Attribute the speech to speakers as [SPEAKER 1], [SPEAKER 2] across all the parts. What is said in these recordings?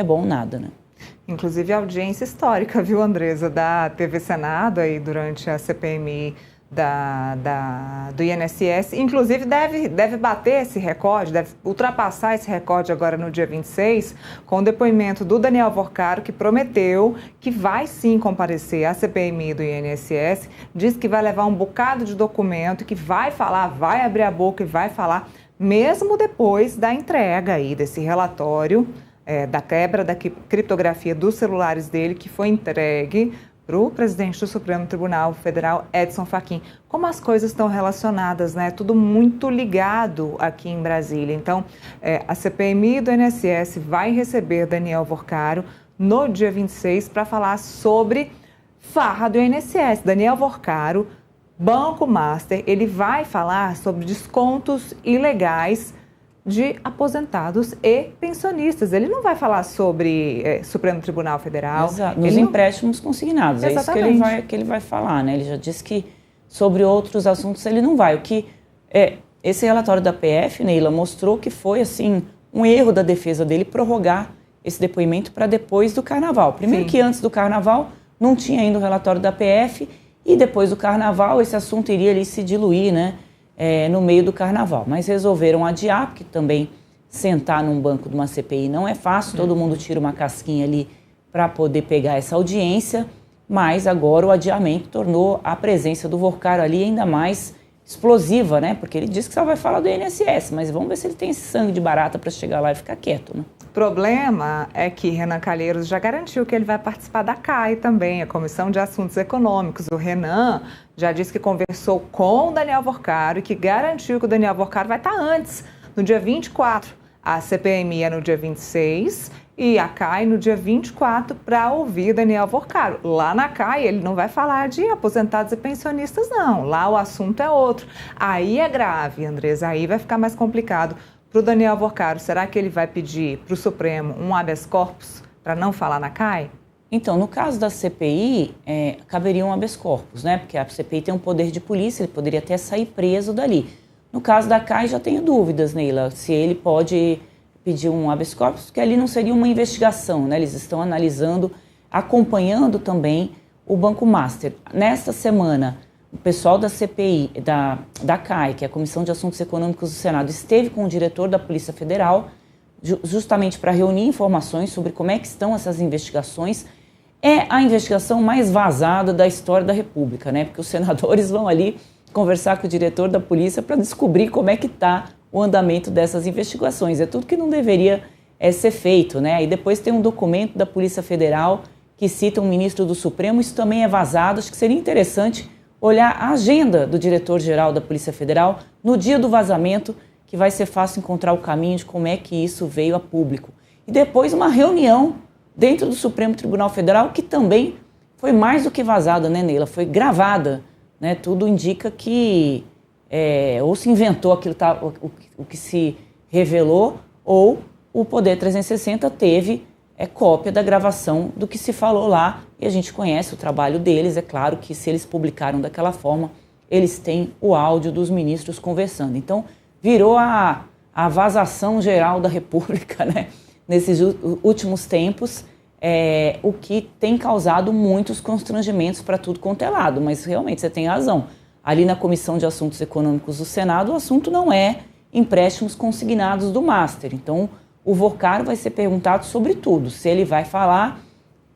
[SPEAKER 1] é bom nada, né?
[SPEAKER 2] Inclusive a audiência histórica, viu, Andresa, da TV Senado aí durante a CPMI do INSS, inclusive deve bater esse recorde, deve ultrapassar esse recorde agora no dia 26, com o depoimento do Daniel Worcaro, que prometeu que vai sim comparecer à CPMI do INSS, diz que vai levar um bocado de documento, que vai falar, vai abrir a boca e vai falar, mesmo depois da entrega aí desse relatório, da quebra da criptografia dos celulares dele, que foi entregue para o presidente do Supremo Tribunal Federal, Edson Fachin. Como as coisas estão relacionadas, né? Tudo muito ligado aqui em Brasília. Então, a CPMI do INSS vai receber Daniel Worcaro no dia 26 para falar sobre farra do INSS. Daniel Worcaro, Banco Master, ele vai falar sobre descontos ilegais de aposentados e pensionistas. Ele não vai falar sobre Supremo Tribunal Federal.
[SPEAKER 1] Exato, nos empréstimos consignados.
[SPEAKER 2] Exatamente.
[SPEAKER 1] É isso que ele vai falar, né? Ele já disse que sobre outros assuntos ele não vai. Esse relatório da PF, Neila, mostrou que foi assim um erro da defesa dele prorrogar esse depoimento para depois do Carnaval. Primeiro que antes do Carnaval não tinha ainda o relatório da PF e depois do Carnaval esse assunto iria ali se diluir, né? No meio do Carnaval, mas resolveram adiar, porque também sentar num banco de uma CPI não é fácil, todo mundo tira uma casquinha ali para poder pegar essa audiência, mas agora o adiamento tornou a presença do Worcaro ali ainda mais explosiva, né? Porque ele disse que só vai falar do INSS, mas vamos ver se ele tem esse sangue de barata para chegar lá e ficar quieto, né?
[SPEAKER 2] O problema é que Renan Calheiros já garantiu que ele vai participar da CAI também, a Comissão de Assuntos Econômicos. O Renan já disse que conversou com o Daniel Worcaro e que garantiu que o Daniel Worcaro vai estar antes, no dia 24. A CPMI é no dia 26 e a CAI no dia 24 para ouvir Daniel Worcaro. Lá na CAI ele não vai falar de aposentados e pensionistas, não. Lá o assunto é outro. Aí é grave, Andresa, aí vai ficar mais complicado. Para o Daniel Worcaro, será que ele vai pedir para o Supremo um habeas corpus para não falar na CAI?
[SPEAKER 1] Então, no caso da CPI, caberia um habeas corpus, né? Porque a CPI tem um poder de polícia, ele poderia até sair preso dali. No caso da CAI, já tenho dúvidas, Neila, se ele pode pedir um habeas corpus, porque ali não seria uma investigação, né? Eles estão analisando, acompanhando também o Banco Master. Nesta semana, o pessoal da CPI, da CAI, que é a Comissão de Assuntos Econômicos do Senado, esteve com o diretor da Polícia Federal, justamente para reunir informações sobre como é que estão essas investigações. É a investigação mais vazada da história da República, né? Porque os senadores vão ali conversar com o diretor da polícia para descobrir como é que está o andamento dessas investigações. É tudo que não deveria ser feito, né? E depois tem um documento da Polícia Federal que cita um ministro do Supremo, isso também é vazado. Acho que seria interessante olhar a agenda do diretor-geral da Polícia Federal no dia do vazamento, que vai ser fácil encontrar o caminho de como é que isso veio a público. E depois uma reunião dentro do Supremo Tribunal Federal, que também foi mais do que vazada, né, Neila? Foi gravada, né? Tudo indica que ou se inventou aquilo, o que se revelou, ou o Poder 360 teve cópia da gravação do que se falou lá, e a gente conhece o trabalho deles. É claro que se eles publicaram daquela forma, eles têm o áudio dos ministros conversando. Então, virou a vazação geral da República, né? Nesses últimos tempos, o que tem causado muitos constrangimentos para tudo quanto é lado. Mas realmente você tem razão. Ali na Comissão de Assuntos Econômicos do Senado, o assunto não é empréstimos consignados do Master. Então, o Worcaro vai ser perguntado sobre tudo. Se ele vai falar,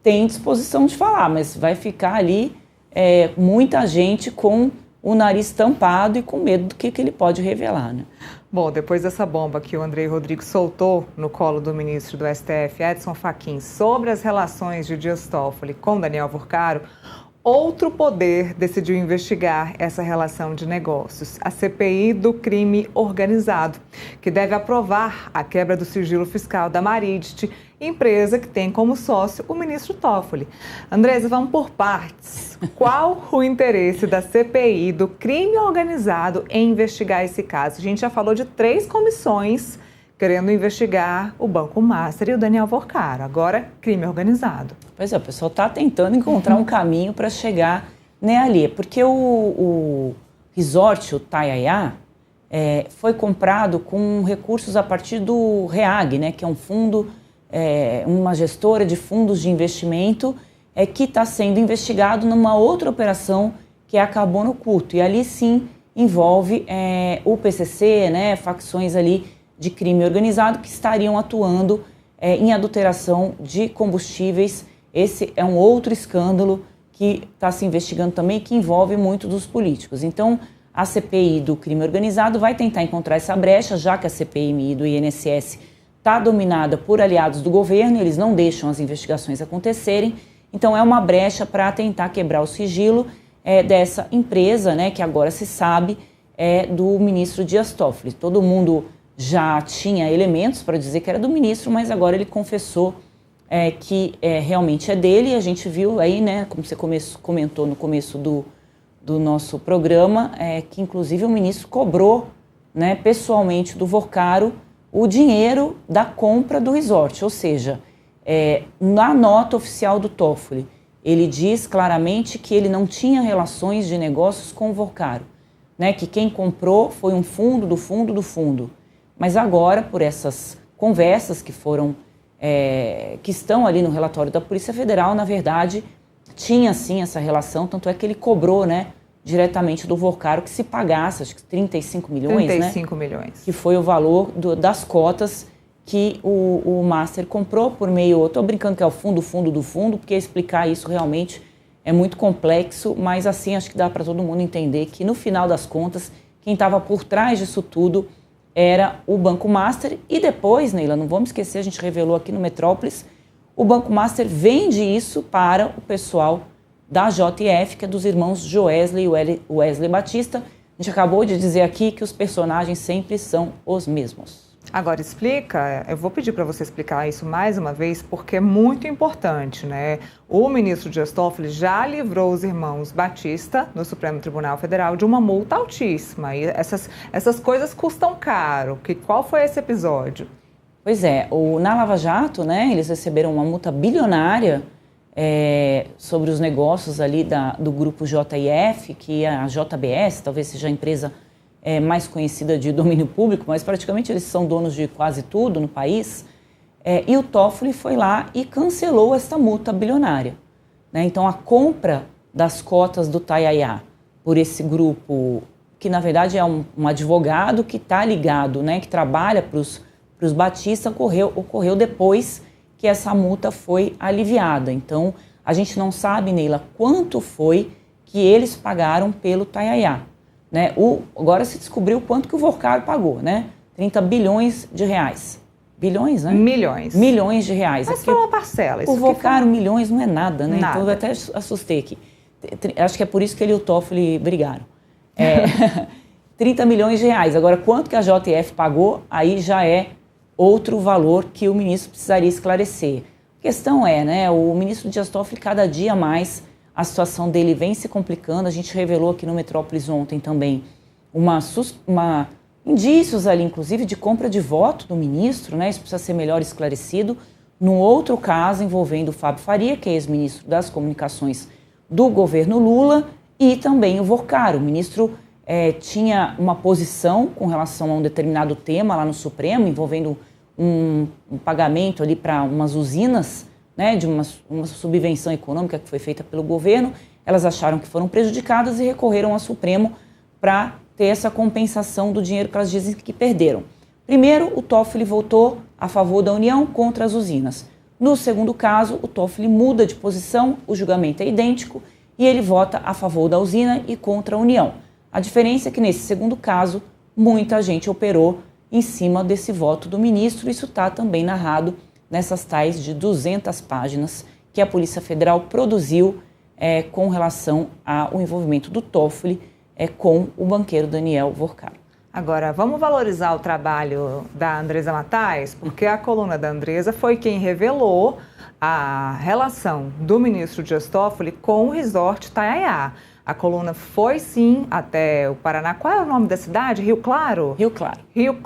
[SPEAKER 1] tem disposição de falar, mas vai ficar ali muita gente com o nariz tampado e com medo do que ele pode revelar, né?
[SPEAKER 2] Bom, depois dessa bomba que o Andrei Rodrigues soltou no colo do ministro do STF, Edson Fachin, sobre as relações de Dias Toffoli com Daniel Worcaro, outro poder decidiu investigar essa relação de negócios, a CPI do crime organizado, que deve aprovar a quebra do sigilo fiscal da Maridit, empresa que tem como sócio o ministro Toffoli. Andresa, vamos por partes. Qual o interesse da CPI do crime organizado em investigar esse caso? A gente já falou de 3 comissões querendo investigar o Banco Master e o Daniel Worcaro. Agora, crime organizado.
[SPEAKER 1] Pois é, o pessoal está tentando encontrar um caminho para chegar ali. Porque o resort, o Taiaiá, foi comprado com recursos a partir do REAG, né, que é um fundo uma gestora de fundos de investimento que está sendo investigado numa outra operação que é a Carbono Oculto. E ali sim envolve o PCC, né, facções ali de crime organizado que estariam atuando em adulteração de combustíveis. Esse é um outro escândalo que está se investigando também, que envolve muito dos políticos. Então, a CPI do crime organizado vai tentar encontrar essa brecha, já que a CPMI do INSS está dominada por aliados do governo, eles não deixam as investigações acontecerem. Então, é uma brecha para tentar quebrar o sigilo dessa empresa, né, que agora se sabe do ministro Dias Toffoli. Todo mundo já tinha elementos para dizer que era do ministro, mas agora ele confessou que realmente é dele. E a gente viu aí, né, como você comentou no começo do nosso programa, que inclusive o ministro cobrou, né, pessoalmente do Vorcaro o dinheiro da compra do resort, ou seja, na nota oficial do Toffoli, ele diz claramente que ele não tinha relações de negócios com o Vorcaro, né, que quem comprou foi um fundo do fundo do fundo. Mas agora, por essas conversas que estão ali no relatório da Polícia Federal, na verdade, tinha sim essa relação, tanto é que ele cobrou, né, diretamente do Vorcaro que se pagasse, acho que 35 milhões,
[SPEAKER 2] 35
[SPEAKER 1] né,
[SPEAKER 2] milhões.
[SPEAKER 1] Que foi o valor das cotas que o Master comprou por meio, eu estou brincando que é o fundo do fundo, porque explicar isso realmente é muito complexo, mas assim acho que dá para todo mundo entender que no final das contas, quem estava por trás disso tudo era o Banco Master. E depois, Neila, não vamos esquecer, a gente revelou aqui no Metrópolis, o Banco Master vende isso para o pessoal da JF, que é dos irmãos Joesley e Wesley Batista. A gente acabou de dizer aqui que os personagens sempre são os mesmos.
[SPEAKER 2] Agora explica, eu vou pedir para você explicar isso mais uma vez, porque é muito importante, né? O ministro Dias Toffoli já livrou os irmãos Batista, no Supremo Tribunal Federal, de uma multa altíssima. E essas coisas custam caro. Qual foi esse episódio?
[SPEAKER 1] Pois é, na Lava Jato, né, eles receberam uma multa bilionária sobre os negócios ali do grupo JIF, que é a JBS, talvez seja a empresa mais conhecida de domínio público, mas praticamente eles são donos de quase tudo no país. E o Toffoli foi lá e cancelou essa multa bilionária, né? Então, a compra das cotas do Tayaya por esse grupo, que na verdade é um advogado que está ligado, né, que trabalha para os Batista, ocorreu depois que essa multa foi aliviada. Então, a gente não sabe, Neila, quanto foi que eles pagaram pelo Tayaya. Né? Agora se descobriu quanto que o Vorcaro pagou, né? 30 bilhões de reais. Bilhões, né?
[SPEAKER 2] Milhões.
[SPEAKER 1] Milhões de reais.
[SPEAKER 2] Mas foi uma parcela.
[SPEAKER 1] O Vorcaro, milhões não é nada, né?
[SPEAKER 2] Nada.
[SPEAKER 1] Então eu até assustei aqui. Acho que é por isso que ele e o Toffoli brigaram. 30 milhões de reais. Agora, quanto que a JF pagou, aí já é outro valor que o ministro precisaria esclarecer. A questão é, né? O ministro Dias Toffoli, cada dia mais, a situação dele vem se complicando. A gente revelou aqui no Metrópolis ontem também indícios ali, inclusive, de compra de voto do ministro, né? Isso precisa ser melhor esclarecido. Num outro caso envolvendo o Fábio Faria, que é ex-ministro das Comunicações do governo Lula, e também o Vorcaro. O ministro tinha uma posição com relação a um determinado tema lá no Supremo, envolvendo um pagamento ali para umas usinas, né, de uma subvenção econômica que foi feita pelo governo. Elas acharam que foram prejudicadas e recorreram ao Supremo para ter essa compensação do dinheiro que elas dizem que perderam. Primeiro, o Toffoli votou a favor da União contra as usinas. No segundo caso, o Toffoli muda de posição, o julgamento é idêntico e ele vota a favor da usina e contra a União. A diferença é que nesse segundo caso, muita gente operou em cima desse voto do ministro. Isso está também narrado nessas tais de 200 páginas que a Polícia Federal produziu com relação ao envolvimento do Toffoli com o banqueiro Daniel Vorcaro.
[SPEAKER 2] Agora, vamos valorizar o trabalho da Andresa Matais, porque a coluna da Andresa foi quem revelou a relação do ministro Dias Toffoli com o resort Tayaya. A coluna foi, sim, até o Paraná. Qual é o nome da cidade? Rio Claro?
[SPEAKER 1] Rio Claro.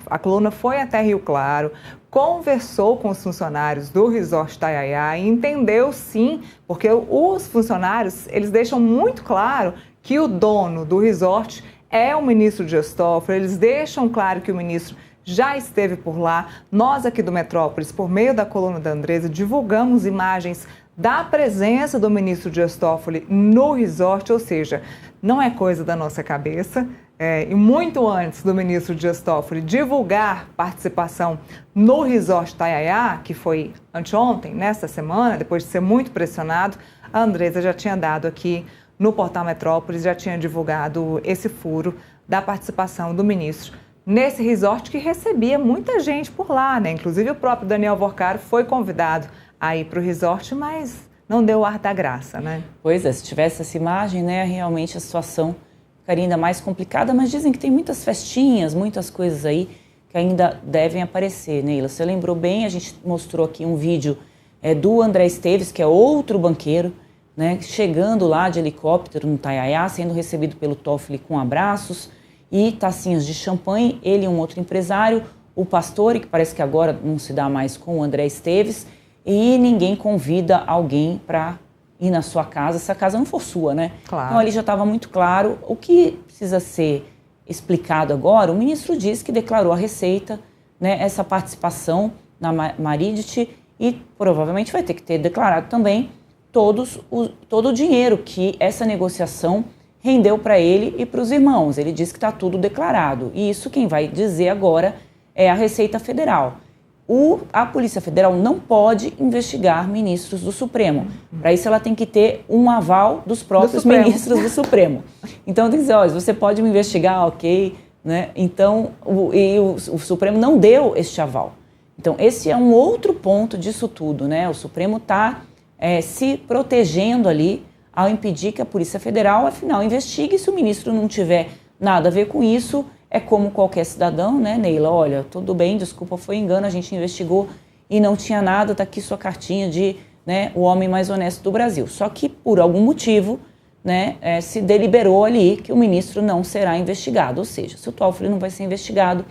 [SPEAKER 2] A coluna foi até Rio Claro, conversou com os funcionários do resort Tayaya e entendeu, sim, porque os funcionários, eles deixam muito claro que o dono do resort é o ministro Dias Toffoli. Eles deixam claro que o ministro já esteve por lá. Nós aqui do Metrópolis, por meio da coluna da Andresa, divulgamos imagens da presença do ministro Dias Toffoli no resort, ou seja, não é coisa da nossa cabeça. E muito antes do ministro Dias Toffoli divulgar participação no resort Taiaiá, que foi anteontem, nesta semana, depois de ser muito pressionado, a Andresa já tinha dado aqui no portal Metrópolis, já tinha divulgado esse furo da participação do ministro nesse resort que recebia muita gente por lá, né? Inclusive o próprio Daniel Vorcaro foi convidado a ir para o resort, mas não deu o ar da graça, né?
[SPEAKER 1] Pois é, se tivesse essa imagem, né, realmente a situação ficaria ainda mais complicada, mas dizem que tem muitas festinhas, muitas coisas aí que ainda devem aparecer, Neila. Você lembrou bem, a gente mostrou aqui um vídeo do André Esteves, que é outro banqueiro, né, chegando lá de helicóptero no Taiaiá, sendo recebido pelo Toffoli com abraços e tacinhas de champanhe, ele e um outro empresário, o Pastore, que parece que agora não se dá mais com o André Esteves, e ninguém convida alguém para ir na sua casa, se a casa não for sua, né?
[SPEAKER 2] Claro.
[SPEAKER 1] Então ali já estava muito claro. O que precisa ser explicado agora, o ministro disse que declarou a Receita, né, essa participação na Maridit e provavelmente vai ter que ter declarado também todo o dinheiro que essa negociação rendeu para ele e para os irmãos. Ele disse que está tudo declarado. E isso quem vai dizer agora é a Receita Federal. A Polícia Federal não pode investigar ministros do Supremo. Para isso ela tem que ter um aval dos próprios ministros do Supremo. Então tem que dizer, olha, você pode me investigar, ok, né? Então o Supremo não deu este aval. Então esse é um outro ponto disso tudo, né? O Supremo está se protegendo ali ao impedir que a Polícia Federal, afinal, investigue. Se o ministro não tiver nada a ver com isso, é como qualquer cidadão, né, Neila? Olha, tudo bem, desculpa, foi engano, a gente investigou e não tinha nada, tá aqui sua cartinha de, né, o homem mais honesto do Brasil. Só que, por algum motivo, né, se deliberou ali que o ministro não será investigado. Ou seja, se o Toffoli não vai ser investigado,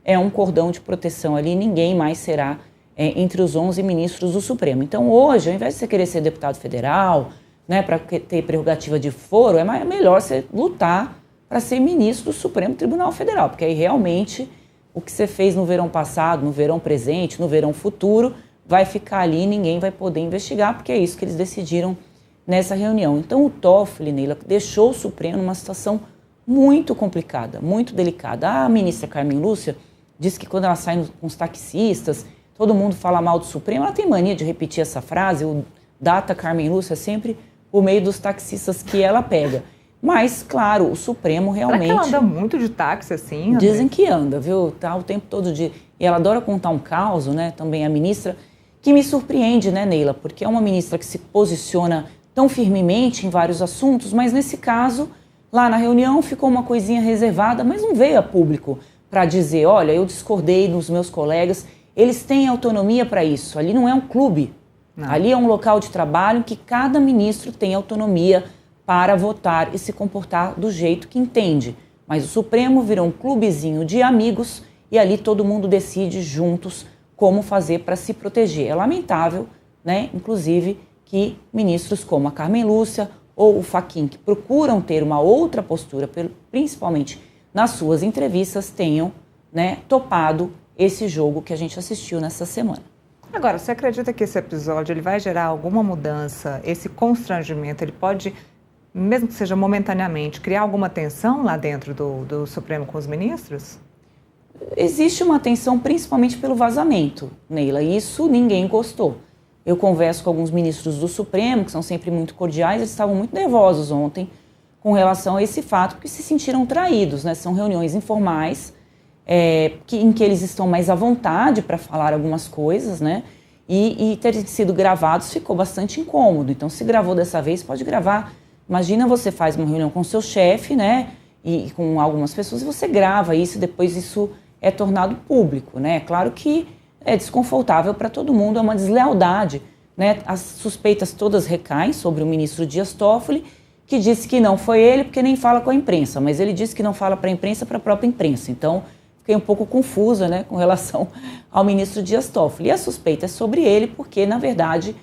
[SPEAKER 1] é um cordão de proteção ali, ninguém mais será entre os 11 ministros do Supremo. Então, hoje, ao invés de você querer ser deputado federal, né, para ter prerrogativa de foro, é melhor você lutar para ser ministro do Supremo Tribunal Federal, porque aí realmente o que você fez no verão passado, no verão presente, no verão futuro, vai ficar ali e ninguém vai poder investigar, porque é isso que eles decidiram nessa reunião. Então o Toffoli, Neila, deixou o Supremo numa situação muito complicada, muito delicada. A ministra Carmen Lúcia disse que quando ela sai com os taxistas, todo mundo fala mal do Supremo, ela tem mania de repetir essa frase, o data Carmen Lúcia sempre por meio dos taxistas que ela pega. Mas, claro, o Supremo realmente...
[SPEAKER 2] Será que ela anda muito de táxi assim?
[SPEAKER 1] Dizem que anda, viu? Tá o tempo todo de... E ela adora contar um caos, né? Também a ministra, que me surpreende, né, Neila? Porque é uma ministra que se posiciona tão firmemente em vários assuntos, mas nesse caso, lá na reunião, ficou uma coisinha reservada, mas não veio a público para dizer, olha, eu discordei dos meus colegas, eles têm autonomia para isso. Ali não é um clube. Não. Ali é um local de trabalho em que cada ministro tem autonomia para votar e se comportar do jeito que entende. Mas o Supremo virou um clubezinho de amigos e ali todo mundo decide juntos como fazer para se proteger. É lamentável, né, inclusive, que ministros como a Carmen Lúcia ou o Fachin, que procuram ter uma outra postura, principalmente nas suas entrevistas, tenham, né, topado esse jogo que a gente assistiu nessa semana.
[SPEAKER 2] Agora, você acredita que esse episódio ele vai gerar alguma mudança, esse constrangimento, ele pode, mesmo que seja momentaneamente, criar alguma tensão lá dentro do Supremo com os ministros?
[SPEAKER 1] Existe uma tensão principalmente pelo vazamento, Neila, e isso ninguém gostou. Eu converso com alguns ministros do Supremo, que são sempre muito cordiais, eles estavam muito nervosos ontem com relação a esse fato, porque se sentiram traídos, né? São reuniões informais, em que eles estão mais à vontade para falar algumas coisas, né? E terem sido gravados ficou bastante incômodo. Então, se gravou dessa vez, pode gravar. Imagina você faz uma reunião com o seu chefe, né? E com algumas pessoas, e você grava isso, e depois isso é tornado público, né? Claro que é desconfortável para todo mundo, é uma deslealdade, né? As suspeitas todas recaem sobre o ministro Dias Toffoli, que disse que não foi ele, porque nem fala com a imprensa, mas ele disse que não fala para a imprensa, para a própria imprensa. Então, fiquei um pouco confusa, né, com relação ao ministro Dias Toffoli. E a suspeita é sobre ele, porque, na verdade,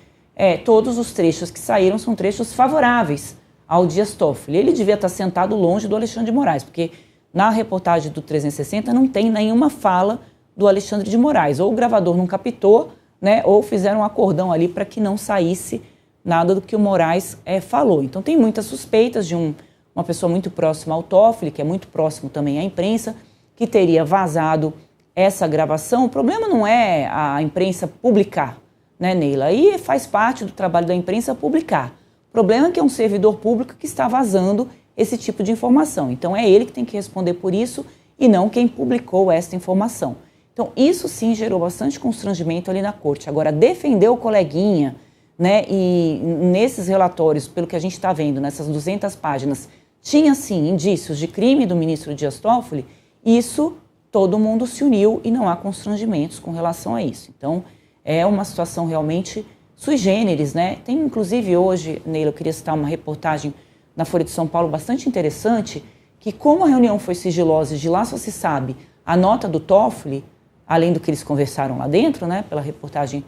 [SPEAKER 1] todos os trechos que saíram são trechos favoráveis ao Dias Toffoli. Ele devia estar sentado longe do Alexandre de Moraes, porque na reportagem do 360 não tem nenhuma fala do Alexandre de Moraes. Ou o gravador não captou, né, ou fizeram um acordão ali para que não saísse nada do que o Moraes falou. Então tem muitas suspeitas de uma pessoa muito próxima ao Toffoli, que é muito próximo também à imprensa, que teria vazado essa gravação. O problema não é a imprensa publicar, né, Neila? Aí faz parte do trabalho da imprensa publicar. O problema é que é um servidor público que está vazando esse tipo de informação. Então é ele que tem que responder por isso e não quem publicou essa informação. Então isso sim gerou bastante constrangimento ali na corte. Agora, defender o coleguinha, né, e nesses relatórios, pelo que a gente está vendo, nessas 200 páginas, tinha sim indícios de crime do ministro Dias Toffoli, isso todo mundo se uniu e não há constrangimentos com relação a isso. Então é uma situação realmente sui generis, né? Tem inclusive hoje, Neila, eu queria citar uma reportagem na Folha de São Paulo bastante interessante, que como a reunião foi sigilosa e de lá só se sabe a nota do Toffoli, além do que eles conversaram lá dentro, né, pela reportagem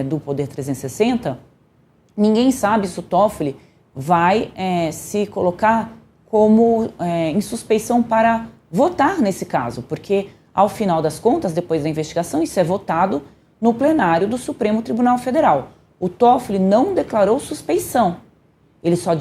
[SPEAKER 1] do Poder 360, ninguém sabe se o Toffoli vai se colocar como em suspeição para votar nesse caso, porque ao final das contas, depois da investigação, isso é votado no plenário do Supremo Tribunal Federal. O Toffoli não declarou suspeição, ele só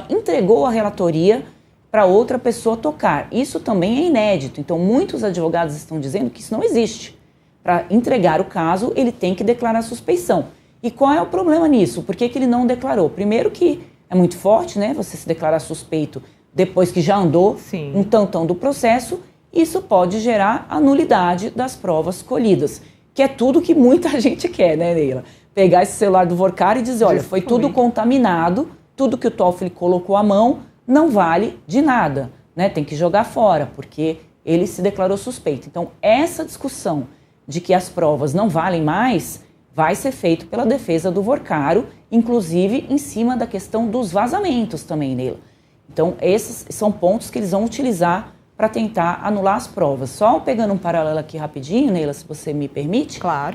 [SPEAKER 1] entregou a relatoria para outra pessoa tocar. Isso também é inédito, então muitos advogados estão dizendo que isso não existe. Para entregar o caso, ele tem que declarar suspeição. E qual é o problema nisso? Por que ele não declarou? Primeiro que é muito forte, né? Você se declarar suspeito depois que já andou um tantão do processo, isso pode gerar a nulidade das provas colhidas, que é tudo que muita gente quer, né, Neila? Pegar esse celular do Workar e dizer, olha, foi tudo contaminado, tudo que o Toffoli colocou à mão não vale de nada, né? Tem que jogar fora, porque ele se declarou suspeito. Então, essa discussão de que as provas não valem mais vai ser feito pela defesa do Workaro, inclusive em cima da questão dos vazamentos também, Neila. Então, esses são pontos que eles vão utilizar para tentar anular as provas. Só pegando um paralelo aqui rapidinho, Neila, se você me permite.
[SPEAKER 2] Claro.